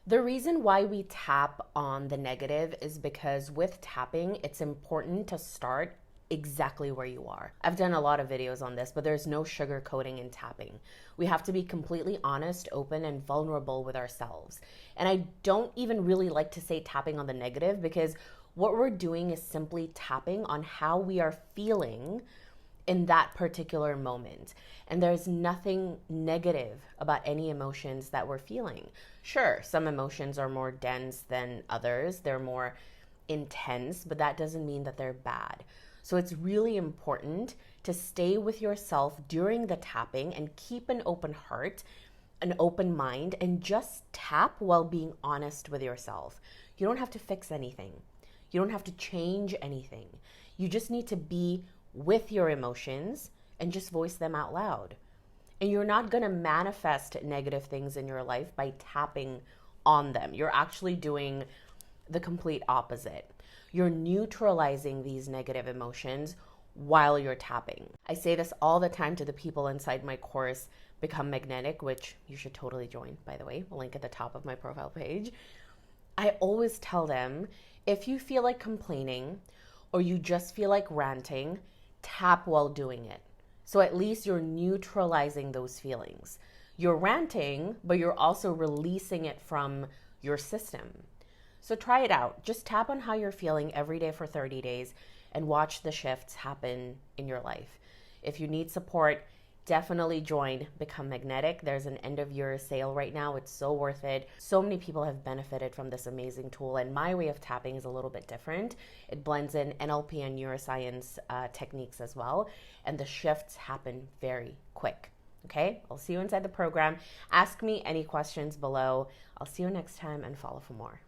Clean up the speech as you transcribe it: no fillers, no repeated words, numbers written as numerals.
The reason why we tap on the negative is because with tapping, it's important to start exactly where you are. I've done a lot of videos on this, but there's no sugarcoating in tapping. We have to be completely honest, open, and vulnerable with ourselves. And I don't even really like to say tapping on the negative because what we're doing is simply tapping on how we are feeling in that particular moment. And there's nothing negative about any emotions that we're feeling. Sure, some emotions are more dense than others, they're more intense, but that doesn't mean that they're bad. So it's really important to stay with yourself during the tapping and keep an open heart, an open mind, and just tap while being honest with yourself. You don't have to fix anything. You don't have to change anything. You just need to be with your emotions and just voice them out loud. And you're not going to manifest negative things in your life by tapping on them. You're actually doing the complete opposite. You're neutralizing these negative emotions while you're tapping. I say this all the time to the people inside my course, Become Magnetic, which you should totally join, by the way. Link at the top of my profile page. I always tell them, if you feel like complaining or you just feel like ranting, tap while doing it. So at least you're neutralizing those feelings. You're ranting, but you're also releasing it from your system. So try it out. Just tap on how you're feeling every day for 30 days and watch the shifts happen in your life. If you need support, definitely join Become Magnetic. There's an end of year sale right now. It's so worth it. So many people have benefited from this amazing tool, and my way of tapping is a little bit different. It blends in NLP and neuroscience techniques as well, and the shifts happen very quick. Okay, I'll see you inside the program. Ask me any questions below. I'll see you next time and follow for more.